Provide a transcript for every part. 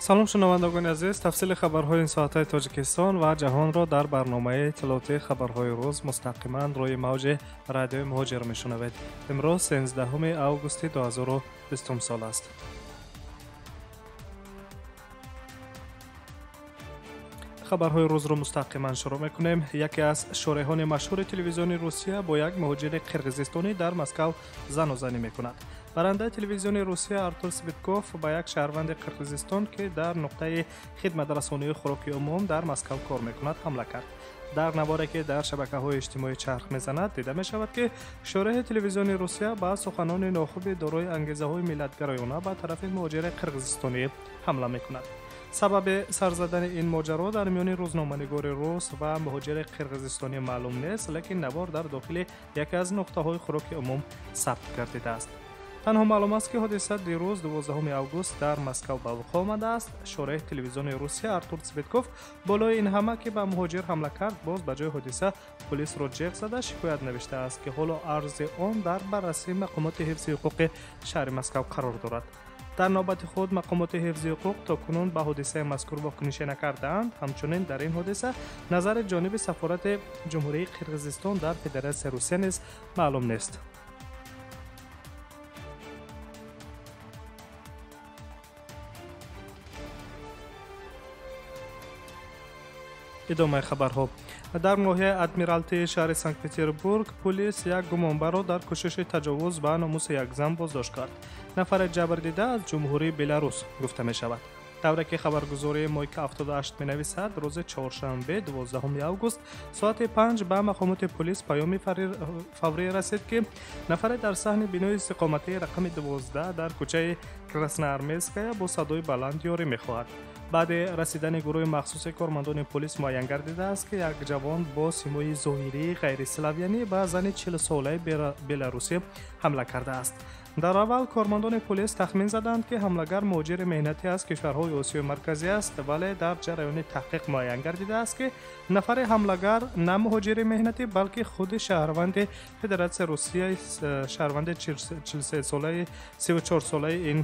салом шунавандагони азиз, тафсили хабарҳои ин соатаи тоҷикистон ва ҷаҳонро дар барномаи иттилоотии хабарҳои рӯз мустақиман рӯи мавҷи радиои муҳоҷир мешунавед. имрӯз 13 августи 2020 сол аст. хабарҳои рӯзро мустақиман шурӯъ мекунем. яке аз шореҳони машҳури телевизиони Русия бо як муҳоҷири қирғизистонӣ дар Москав занозанӣ мекунад. барандаи телевизиони Русия Артур Светков ба як шаҳрванди Қирғизистон ки дар нуқтаи хидматрасонии хӯроки умум дар Москав кор мекунад ҳамла кард. дар наворе ки дар шабакаҳои иҷтимоӣ чарх мезанад, дида мешавад ки шореҳи телевизиони Русия ба суханони нохуби дорои ангезаҳои миллатгароёна ба тарафи муҳоҷири қирғизистонӣ ҳамла мекунад. сабаби сар задани ин моҷаро дар миёни рӯзноманигори рус ва муҳоҷири қирғизистонӣ маълум нест, лекин навор дар дохили яке аз нуқтаҳои хӯроки умум сабт гардидааст. танҳо маълум аст ки ҳодиса дирӯз 12 август дар Москав ба вуқӯъ омадааст. шореҳи телевизиони Русия Артур Светков болои ин ҳама ки ба муҳоҷир ҳамла кард, боз ба ҷои ҳодиса пулисро ҷеғ зада шикоят навиштааст ки ҳоло арзи он дар баррасии мақомоти ҳифзи ҳуқуқи шаҳри Москав қарор дорад. дар навбати худ мақомоти ҳифзи ҳуқуқ то кунун ба ҳодисаи мазкур вокунишӣ накардаанд. ҳамчунин дар ин ҳодиса назари ҷониби сафорати ҷумҳурии Қирғизистон дар Федератсияи Русия низ маълум нест. идомаи хабарҳо. дар ноҳияи адмиралтии шаҳри Санкт-Петербург полис як гумонбарро дар кӯшиши таҷовуз ба номуси як зан боздошт кард. нафари ҷабрдида аз ҷумҳурии Беларус гуфта мешавад. тавре ки хабаргузории Мойка 78 менависад, рӯзи чоршанбе 12 август соати 5 ба мақомоти полис паёми фаврӣ расид ки нафаре дар саҳни бинои истиқоматии рақами 12 дар кӯчаи Красноармейская бо садои баланд ёрӣ мехоҳад. баъди расидани гурӯҳи махсуси кормандони полис муайян гардидааст ки як ҷавон бо симои зоҳирии ғайриславянӣ ба зани 40-солаи беларусӣ ҳамла кардааст. дар аввал кормандони полис тахмин заданд ки ҳамлагар муҳоҷири меҳнатӣ аз кишварҳои Осиёи марказӣ аст, вале дар ҷараёни таҳқиқ муайян гардидааст ки нафари ҳамлагар на муҳоҷири меҳнатӣ, балки худи шаҳрванди Федератсияи Русия, шаҳрванди 34-солаи ин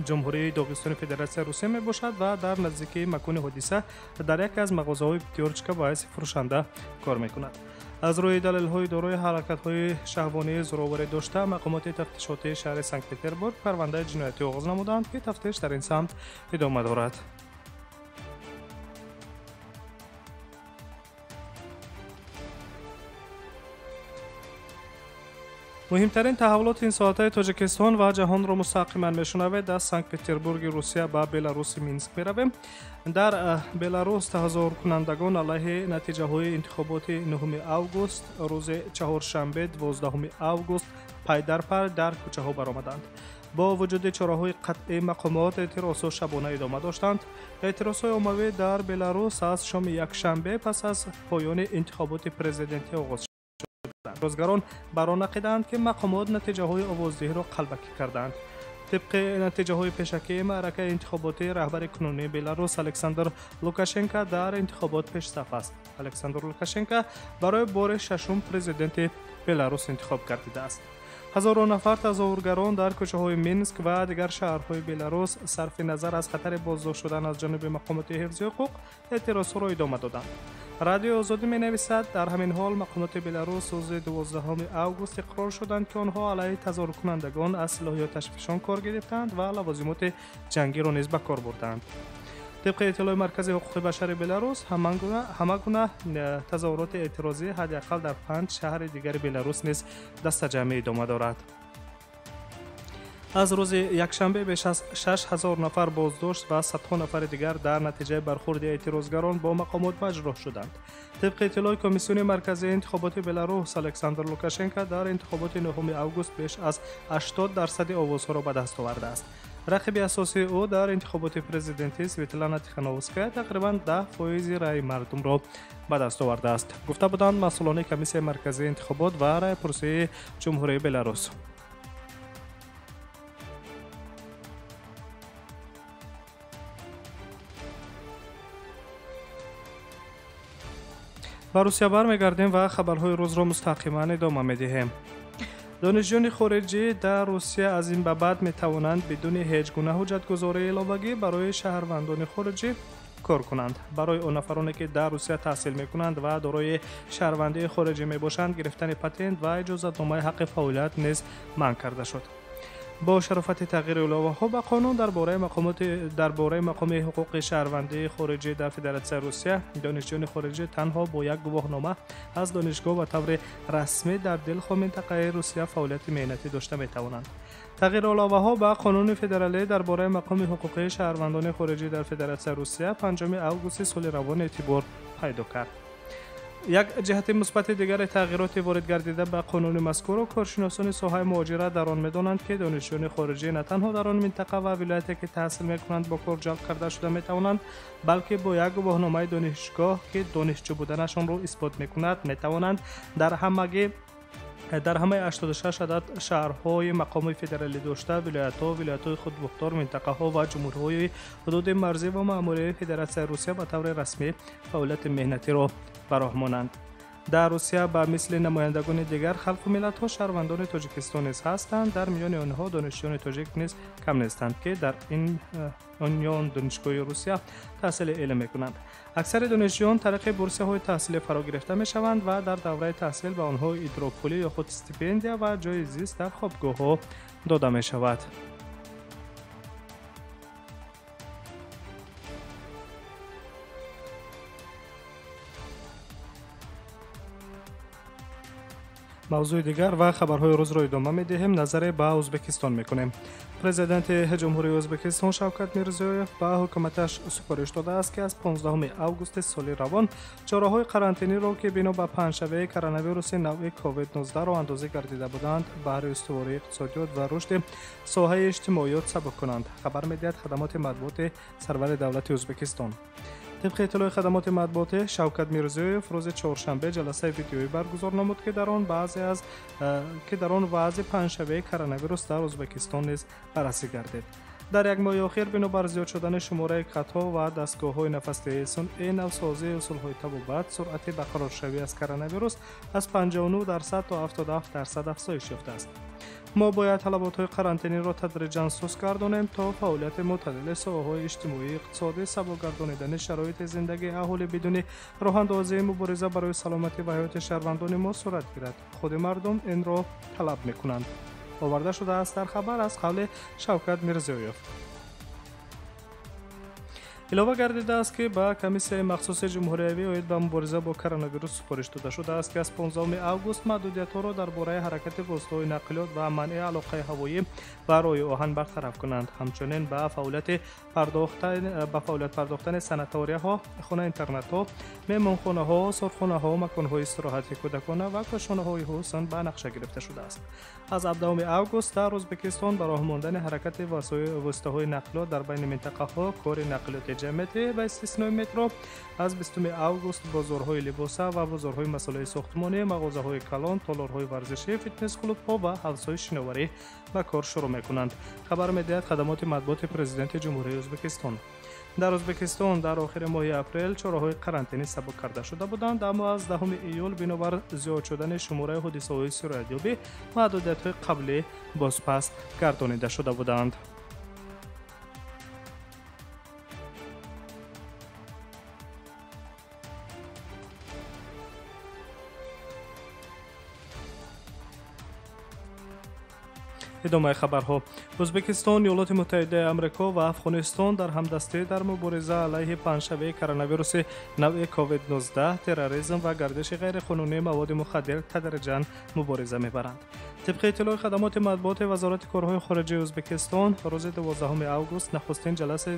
ҷумҳурии Доғистони Федератсияи Русия мебошад ва дар наздикии макони ҳодиса дар яке аз мағозаҳои пятёрочка ба ҳайси фурӯшанда кор мекунад. аз рӯи далелҳои дорои ҳаракатҳои шаҳвонии зӯроварӣ дошта мақомоти тафтишотии шаҳри Санкт-Петербург парвандаи ҷиноятӣ оғоз намуданд ки тафтиш дар ин самт идома дорад. муҳимтарин таҳаввулоти ин соатаи тоҷикистон ва ҷаҳонро мустақиман мешунавед. аз Санкт-Петербурги Русия ба Беларуси Минск меравем. дар Беларус таҳзоркунандагон алайҳи натиҷаҳои интихоботи 9 август рӯзи чаҳоршанбе 12 август пайдарпай дар кӯчаҳо баромаданд. бо вуҷуди чораҳои қатъии мақомот эътирозҳо шабона идома доштанд. эътирозҳои оммавӣ дар Беларус аз шоми якшанбе пас аз поёни интихоботи президентӣ оғоз шуд. розгарон барон ақиданд ки мақомот натиҷаҳои овоздиҳиро қалбакӣ карданд. тибқи натиҷаҳои пешакии маъракаи интихоботии раҳбари кунунии Беларус Александр Лукашенко дар интихобот пешсаф аст. Александр Лукашенко барои бори шашум президенти Беларус интихоб гардидааст. ҳазорон нафар тазоввургарон дар кӯчаҳои Минск ва дигар шаҳрҳои Беларус сарфи назар аз хатари боздошт шудан аз ҷониби мақомоти ҳифзи ҳуқуқ эътирозҳоро идома доданд. радиои озодӣ менависад, дар ҳамин ҳол мақомоти Беларус рӯзи 12 август иқрор шуданд ки онҳо алайҳи тазоркунандагон аз силоҳи оташфишон кор гирифтанд ва лавозимоти ҷангиро низ ба кор бурданд. طبق اطلاع مرکز حقوق بشر بلاروس همه گونه تظاهرات اعتراضی حداقل در 5 شهر دیگر بلاروس نیز دست جمعی ادامه دارد. از روز یکشنبه بیش از 6000 نفر بازداشت و صدها نفر دیگر در نتیجه برخورد اعتراضگران با مقامات مجروح شدند. طبق اطلاع کمیسیون مرکزی انتخابات بلاروس الکساندر لوکاشنکو در انتخابات 9 آگوست بیش از 80% آوازها را به دست آورده است. رقیب اساسی او در انتخابات پرزیدنتی سویتلانا تیخانووسکایا تقریبا 10% رای مردم را به دست آورده است. گفته بودند مسئولان کمیسیون مرکزی انتخابات و رای پرسی جمهوری بلاروس. با روسیه برمیگردیم و خبرهای روز را مستقیما ادامه میدهیم. донишҷуёни хориҷӣ дар Русия аз ин ба баъд метавонанд бидуни ҳеҷ гуна ҳуҷҷатгузории иловагӣ барои шаҳрвандони хориҷӣ кор кунанд. барои он нафароне ки дар Русия таҳсил мекунанд ва дорои шаҳрвандии хориҷӣ мебошанд, гирифтани патент ва иҷозатномаи ҳаққи фаъолият низ манъ карда шуд. бо шарофати тағйири иловаҳо ба қонун дар бораи мақоми ҳуқуқи шаҳрвандии хориҷӣ дар Федератсияи Русия, донишҷуёни хориҷӣ танҳо бо як гувоҳнома аз донишгоҳ ба таври расмӣ дар дилхоҳ минтақаи Русия фаъолияти меҳнатӣ дошта метавонанд. тағйири иловаҳо ба қонуни федералӣ дар бораи мақоми ҳуқуқии шаҳрвандони хориҷӣ дар Федератсияи Русия 5 августи соли равон эътибор пайдо кард. як ҷиҳати мусбати дигари тағйироти ворид гардида ба қонуни мазкурро коршиносони соҳаи муҳоҷират дар он медонанд, ки донишҷуёни хориҷӣ на танҳо дар он минтақа ва вилояте ки таҳсил мекунанд бо кор ҷалб карда шуда метавонанд, балки бо як гувоҳномаи донишгоҳ ки донишҷӯ буданашонро исбот мекунад, метавонанд дар ҳамаи 86 адад шаҳрҳои мақоми федералӣ дошта, вилоятҳои худмухтор, минтақаҳо ва ҷумҳурiyҳои ҳудуди марзӣ ва маъмурии Федератсияи Русия ба таври расмӣ фаъолияти меҳнатиро ба роҳ монанд. дар Русия ба мисли намояндагони дигар халқу миллатҳо шаҳрвандони Тоҷикистон низ ҳастанд. дар миёни онҳо донишҷуёни тоҷик низ кам нестанд, ки дар он донишгоҳи Русия таҳсили эълм мекунанд. аксари донишҷуён тариқи бурсияҳои таҳсилӣ фаро гирифта мешаванд ва дар давраи таҳсил ба онҳо идрокпулӣ ё худ стипендия ва ҷойи зист дар хобгоҳҳо дода мешавад. мавзӯи дигар ва хабарҳои рӯзро идома медиҳем. назаре ба Ӯзбекистон мекунем. президенти ҷумҳурии Ӯзбекистон Шавкат Мирзиёев ба ҳукуматаш супориш додааст, ки аз 15 августи соли равон чораҳои қарантиниро, ки бино ба паҳншавии коронавируси нави COVID-19 ро андозӣ гардида буданд, баҳри устувории иқтисодиёт ва рушди соҳаи иҷтимоиёт сабук кунанд. хабар медиҳад хадамоти матбуоти сарвари давлати Ӯзбекистон. طبق اطلاع خدمات مطبوعاتی شوکت میرزیوف روز چهارشنبه جلسه ویدیویی برگزار نمود که در آن وضع پنجشنبه کرونا در ازبکستان نیز بررسی گردید. در یک ماه اخیر بنابر زیاد شدن شماره قطار و دستگاه‌های نفس‌دهی صنعی نوسازی اصول‌های طبابت، سرعت برقرارشوی از کرونا ویروس از 59% تا 77% افزایش یافته است. ما باید طلبات‌های قرنطینه را تدریجاً سوس گردانیم تا فعالیت معتدل ساحه‌های اجتماعی، اقتصادی، سبک گردانیدن شرایط زندگی اهالی بدون راه‌اندازی مبارزه برای سلامتی و حیات شهروندان ما صورت گیرد. خود مردم این را طلب می‌کنند. آورده شده است در خبر از قول شوکت میرزیوف. илова гардидааст ки ба комиссияи махсуси ҷумҳуриявӣ оид ба мубориза бо коронавирус супориш дода шудааст, ки аз 15 август маҳдудиятҳоро дар бораи ҳаракати воситаҳои нақлиёт ва манъи алоқаи ҳавоӣ ба роҳи оҳан бартараф кунанд. ҳамчунин ба фаъолият пардохтани санаторияҳо, хона интернатҳо, меҳмонхонаҳо, сорхонаҳо, маконҳои истироҳати кӯдакона ва кӯшонаҳои ҳусн ба нақша гирифта шудааст. аз 17 август дар Ӯзбекистон ба роҳ мондани ҳаракати воситаҳои нақлиёт дар байни минтақаҳо, кори нақлиёти ҷамъиятӣ ба истиснои метро, аз 20 август бозорҳои либоса ва бозорҳои масъулияи сохтмонӣ, мағозаҳои калон, толорҳои варзишӣ, фитнес-клубҳо ва ҳавзҳои шиноварӣ ба кор шурӯъ мекунанд. хабар медиҳад хадамоти матбуоти президенти ҷумҳурии Ӯзбекистон. дар Ӯзбекистон дар охири моҳи апрел чораҳои қарантинӣ сабук карда шуда буданд, аммо аз 10 июл бинобар зиёд шудани шумораи ҳодисаҳои сироятёбӣ маҳдудиятҳои қаблӣ бозпас гардонида шуда буданд. идомаи хабарҳо. ӯзбекистон, иёлоти муттаҳидаи амрико ва афғонистон дар ҳамдастӣ дар мубориза алайҳи паҳншавии коронавируси нави COVID-19, терроризм ва гардиши ғайриқонунии маводи мухаддир тадриҷан мубориза мебаранд. طبق اطلاع خدمات مطبوعات وزارت کارهای خارجه ازبکستان روز 12 август نخستین جلسه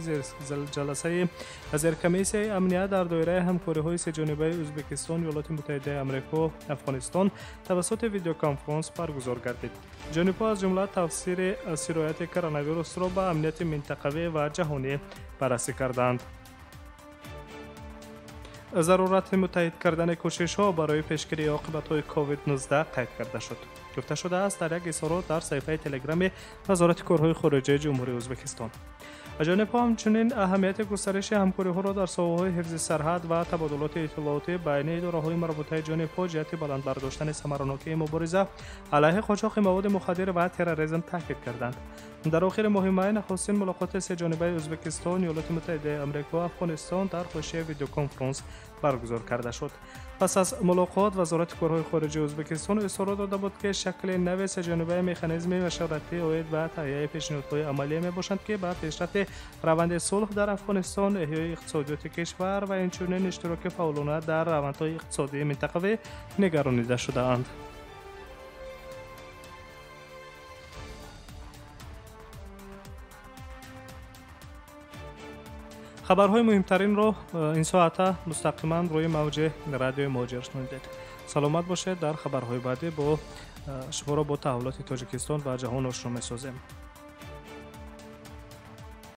زیرکمیسیه امنیت در دایره همکاری‌های سه‌جانبه ازبکستان، ایالات متحده آمریکا، افغانستان توسط ویدیو کنفرانس برگزار گردید. جانب‌ها از جمله تفسیر سرایت کرونا ویروس را به امنیت منطقوی و جهانی بررسی کردند. ضرورت متحد کردن کوشش‌ها برای پیشگیری عاقبت‌های کووید-19 قید کرده شد. گفته شده است در یک اظهارات در صفحه تلگرام وزارت کارهای خارجه جمهوری ازبکستان. ҷонибҳо ҳамчунин аҳамияти густариши ҳамкориҳоро дар соҳаҳои ҳифзи сарҳад ва табодулоти иттилоотӣ байни идораҳои марбутаи ҷонибҳо ҷиҳати баландбардоштани самаранокии мубориза алайҳи қочоқи маводи мухаддир ва терроризм таъкид карданд. дар охири моҳи май нахустин мулоқоти сеҷонибаи Ӯзбекистон, Иёлоти Муттаҳидаи Амрико ва Афғонистон дар ҳошияи видеоконфаронс баргузор карда шуд. пас аз мулоқот вазорати корҳои хориҷии Ӯзбекистон изҳорот дода буд ки шакли нави сеҷонибаи механизми машваратӣ оид ба таҳияи пешниҳодҳои амалие мебошанд ки ба пешрафти раванди сулҳ дар Афғонистон, эҳёи иқтисодиёти кишвар ва инчунин иштироки фаъолона дар равандҳои иқтисодии минтақавӣ нигаронида шудаанд. хабарҳои муҳимтаринро ин соата мустақиман рӯи мавҷи радиои муҳоҷир шунидед. саломат бошед. дар хабарҳои баъдӣ бо шуморо бо таҳвилоти Тоҷикистон ва ҷаҳон ошно месозем.